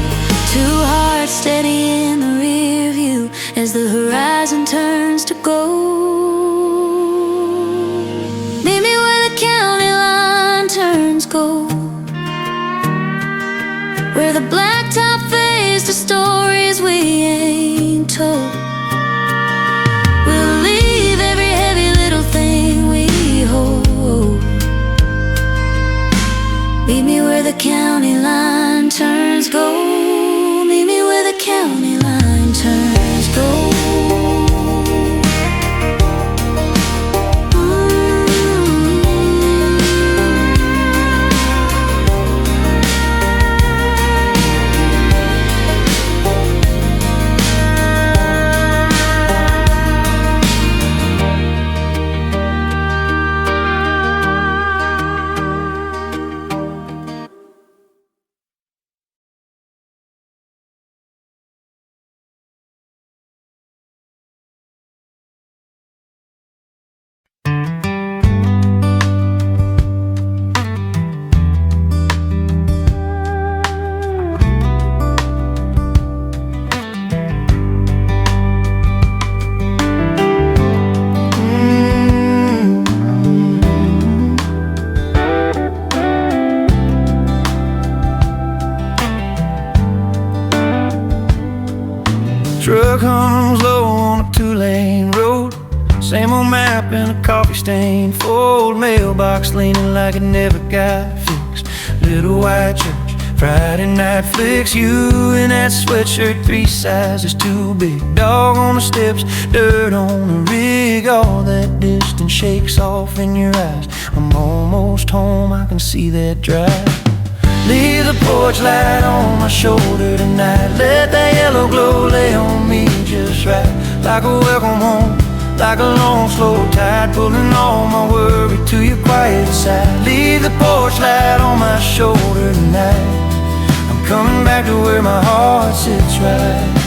Two hearts steady in the rear view as the horizon turns to gold. Meet me where the county line turns gold, where the blacktop fades to stories we ain't told. We'll leave every heavy runs low on a two-lane road. Same old map and a coffee stain, old mailbox leaning like it never got fixed. Little white church, Friday night flicks. You in that sweatshirt 3 sizes too big. Dog on the steps, dirt on the rig. All that distance shakes off in your eyes. I'm almost home, I can see that drive. Leave the porch light on my shoulder tonight. Let that yellow glow lay on me just right. Like a welcome home, like a long slow tide, pulling all my worry to your quiet side. Leave the porch light on my shoulder tonight. I'm coming back to where my heart sits right.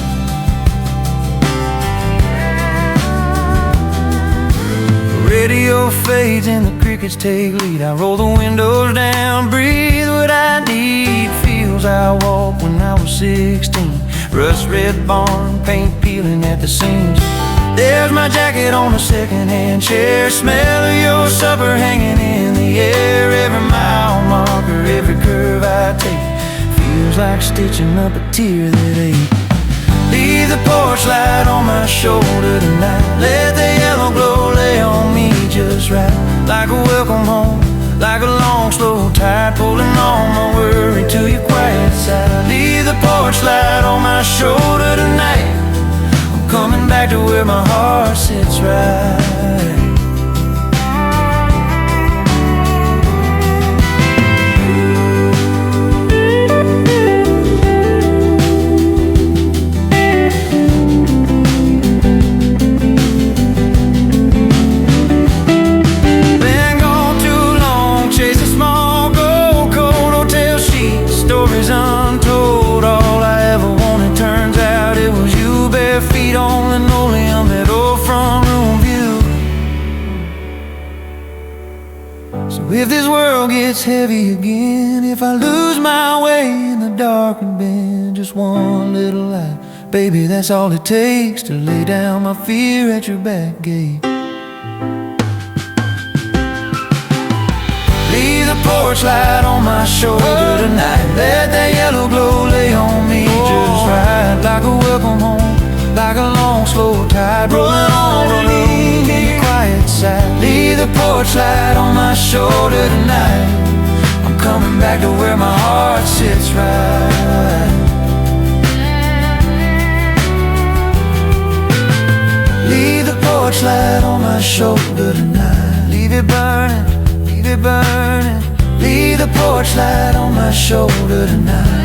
Radio fades and the crickets take lead. I roll the windows down, breathe what I need. Feels I walked when I was 16. Rust red barn, paint peeling at the seams. There's my jacket on a second-hand chair. Smell of your supper hanging in the air. Every mile marker, every curve I take feels like stitching up a tear that ache. Leave the porch light on my shoulder tonight. Let the yellow glow lay on me just right. Like a welcome home, like a long slow tide, pulling all my worry to your quiet side. Leave the porch light on my shoulder tonight. I'm coming back to where my heart sits right. Untold, all I ever wanted, turns out it was you. Bare feet on linoleum, that old front room view. So if this world gets heavy again, if I lose my way in the dark and bend, just one little light, baby, that's all it takes to lay down my fear at your back gate. Leave the porch light on my shoulder tonight. Let that yellow glow lay on me just right. Like a welcome home, like a long slow tide, rolling on the quiet side. Leave the porch light on my shoulder tonight. I'm coming back to where my heart sits right. Leave the porch light on my shoulder tonight. Leave it burning, leave it burning. Leave the porch light on my shoulder tonight.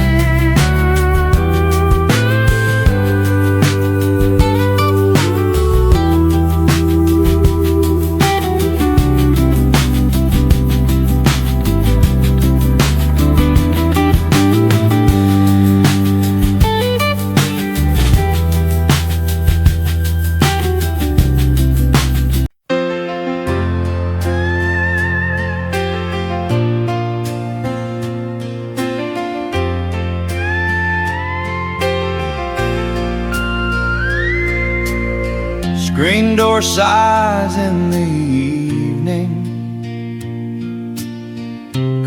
Screen door sighs in the evening.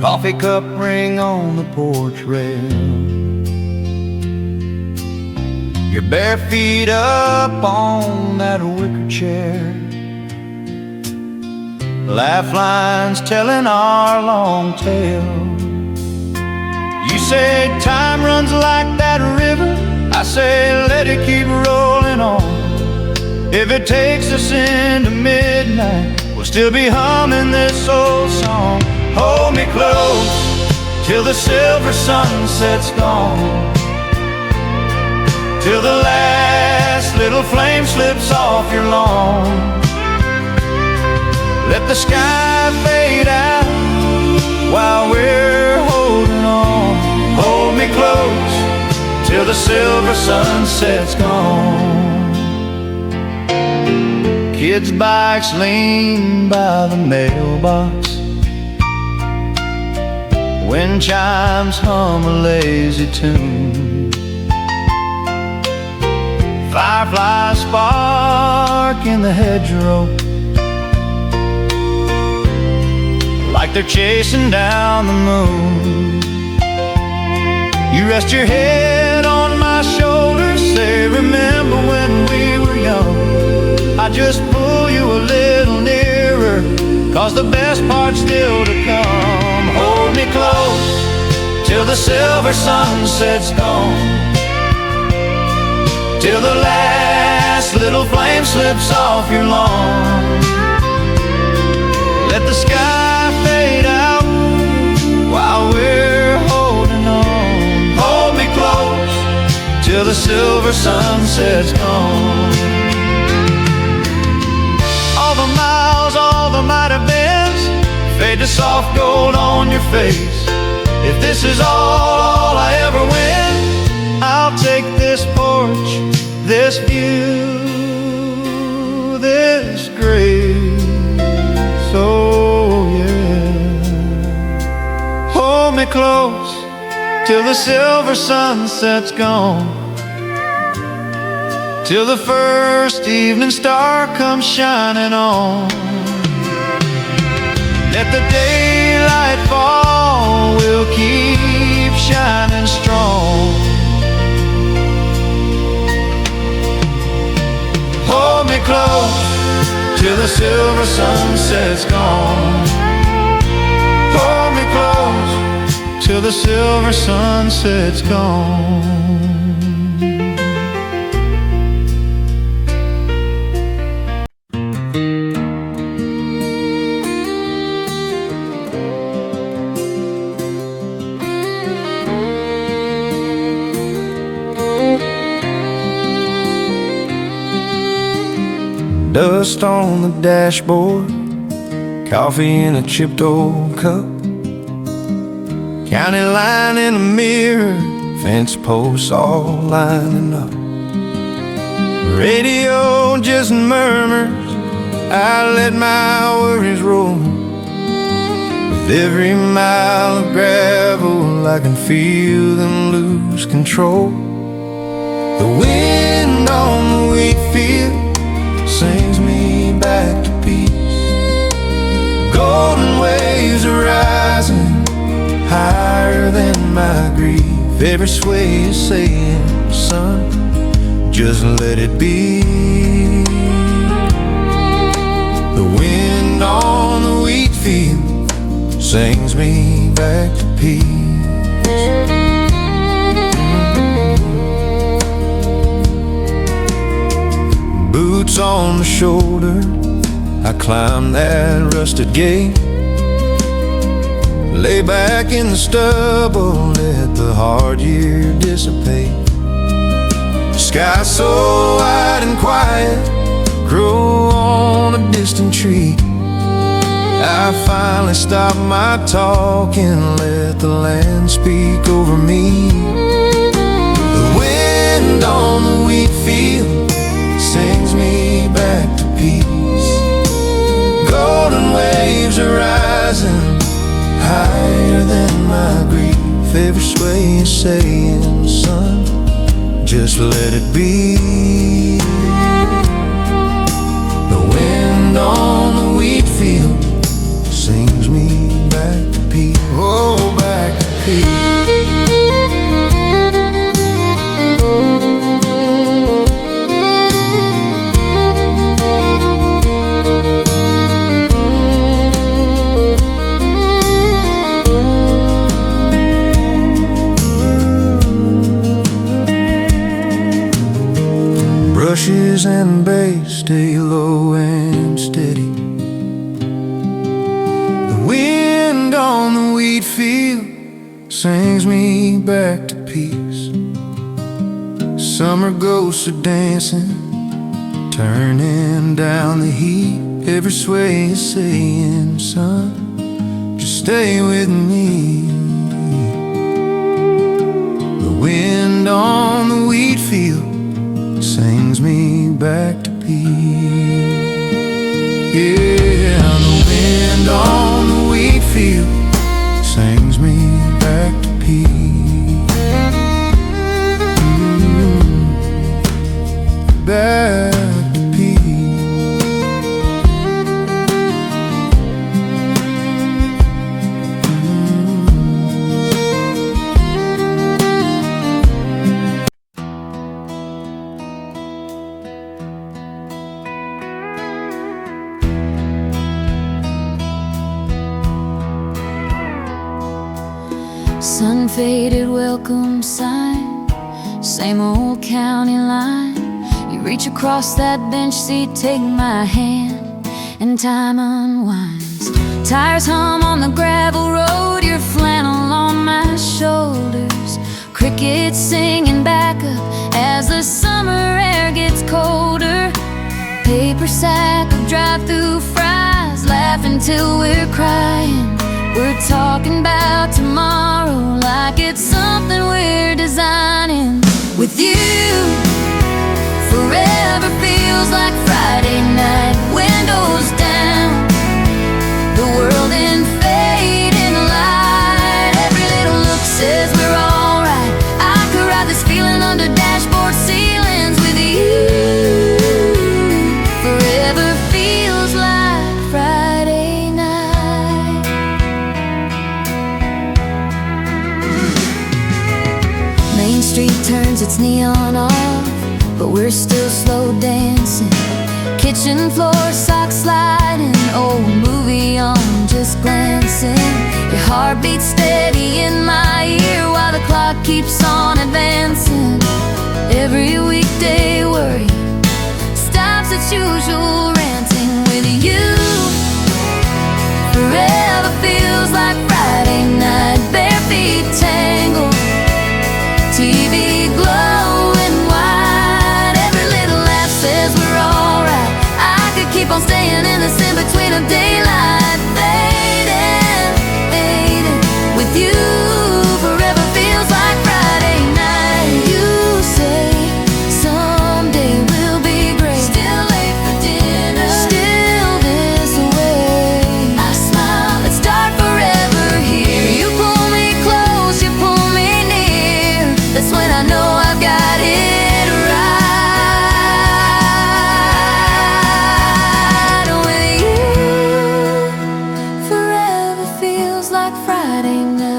Coffee cup ring on the porch rail. Your bare feet up on that wicker chair. Laugh lines telling our long tale. You say time runs like that river. I say let it keep rolling on. If it takes us into midnight, we'll still be humming this old song. Hold me close till the silver sunset's gone, till the last little flame slips off your lawn. Let the sky fade out while we're holding on. Hold me close till the silver sunset's gone. Kids' bikes lean by the mailbox. Wind chimes hum a lazy tune. Fireflies spark in the hedgerow, like they're chasing down the moon. You rest your head on my shoulder, say remember when we just pull you a little nearer, 'cause the best part's still to come. Hold me close till the silver sunset's gone, till the last little flame slips off your lawn. Let the sky fade out while we're holding on. Hold me close till the silver sunset's gone. All the miles, all the might have beens fade to soft gold on your face. If this is all I ever win, I'll take this porch, this view, this grace. Oh yeah. Hold me close till the silver sunset's gone, till the first evening star comes shining on. Let the daylight fall, we'll keep shining strong. Hold me close till the silver sunset's gone. Hold me close till the silver sunset's gone. Dust on the dashboard, coffee in a chipped old cup, county line in the mirror, fence posts all lining up. Radio just murmurs, I let my worries roll. With every mile of gravel, I can feel them lose control. The wind on the wheat field sings me back to peace. Golden waves are rising higher than my grief. Every sway is saying, son, just let it be. The wind on the wheat field sings me back to peace. Boots on the shoulder, I climb that rusted gate, lay back in the stubble, let the hard year dissipate. Sky so wide and quiet, grow on a distant tree. I finally stop my talk and let the land speak over me. The wind on the wheat field sings me back to peace. Golden waves are rising higher than my grief. Every sway is saying, son, just let it be. The wind on the wheat field sings me back to peace. Oh, back to peace. Brushes and bass stay low and steady. The wind on the wheat field sings me back to peace. Summer ghosts are dancing, turning down the heat. Every sway is saying, son, just stay with me. The wind on the wheat field sings me back to peace. Yeah, the wind on the wheat field sings me back to peace. Back to peace. sun-faded welcome sign, same old county line. You reach across that bench seat, take my hand, and time unwinds. Tires hum on the gravel road, your flannel on my shoulders. Crickets singing back up as the summer air gets colder. Paper sack of drive-through fries, laughing till we're crying. We're talking about tomorrow like it's something we're designing. With you, forever feels like Friday night. Windows down, the world in fading light. Every little look says we're alright. I could ride this feeling under dashboard ceilings with you. Forever feels like Friday night. Main Street turns its neon off, but we're still slow dancing. Kitchen floor, socks sliding, old movie on, just glancing. Your heart beats steady in my ear while the clock keeps on advancing. Every weekday worry stops its usual ranting. With you, forever feels like Friday night. Bare feet tangle, TV glowing white. Every little laugh says we're alright. I could keep on staying in this in-between of daylight. Fading, fading. With you, forever feels like Friday night. You say someday we'll be great. Still late for dinner, still this way. I smile, let's start forever here. You pull me close, you pull me near. That's when I know I've got it right. With you, forever feels like Friday night.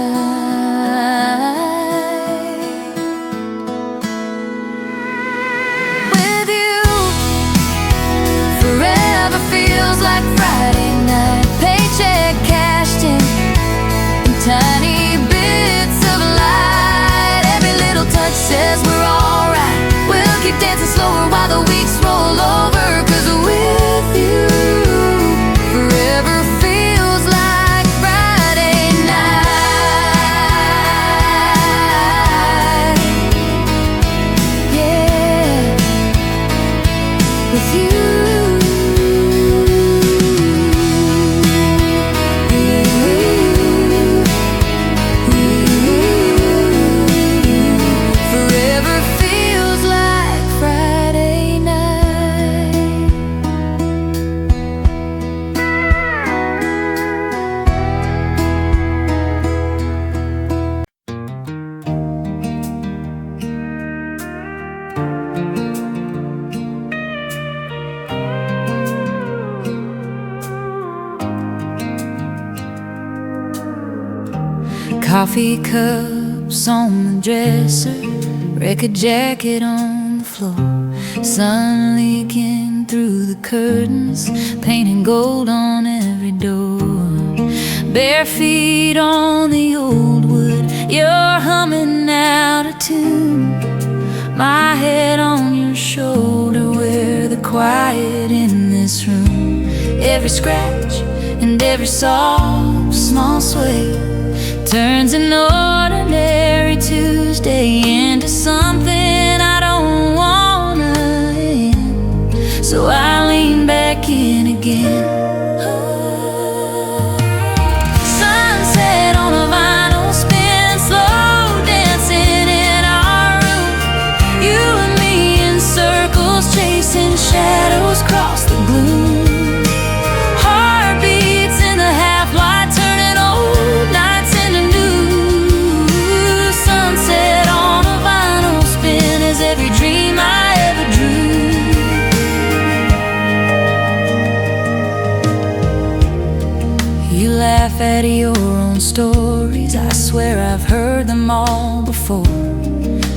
With you, forever feels like Friday night. Paycheck cashed in tiny bits of light. Every little touch says we're alright. We'll keep dancing slower while the weeks roll over. 'Cause with you, forever feels like Friday night. Yeah, with you. Forever feels like Friday night. Coffee cups on the dresser, record jacket on the floor, sun leaking through the curtains, painting gold on every door. Bare feet on the old wood, you're humming out a tune. My head on your shoulder, we're the quiet in this room. Every scratch and every soft small sway turns an ordinary Tuesday into something I don't wanna end. So I lean back in again. Sunset on a vinyl spin, slow dancing in our room. You and me in circles, chasing shadows across the gloom. Heartbeats in the half light, turning old nights into new. Sunset on a vinyl spin is every dream I ever drew. You laugh at your own stories, I swear I've heard them all before.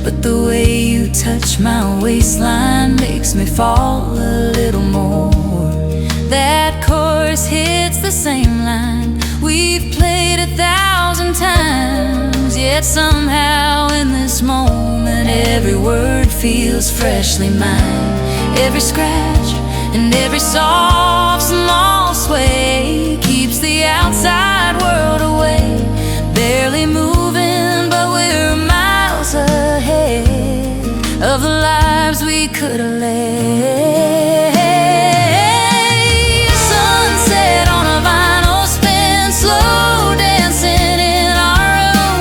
But the way you touch my waistline makes me fall a little more. That chorus hits the same line. we've played 1,000 times, yet somehow in this moment every word feels freshly mine. Every scratch and every soft small sway keeps the outside world away. Barely moving, but we're miles ahead of the lives we could have led. Sunset on a vinyl spin, slow dancing in our room.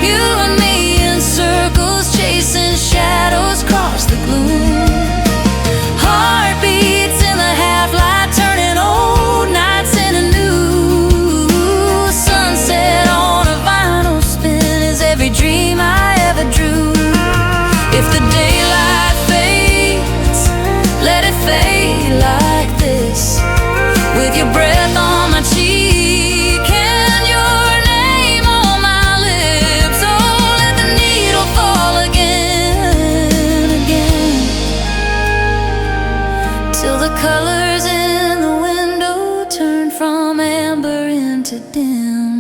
You and me in circles, chasing shadows across the gloom. Heartbeats in the half-light, turning old nights into new. Sunset on a vinyl spin is every dream I ever drew. If the daylight fades, let it fade like this, with your breath on my cheek and your name on my lips. Oh, let the needle fall again, again, till the colors in the window turn from amber into dim.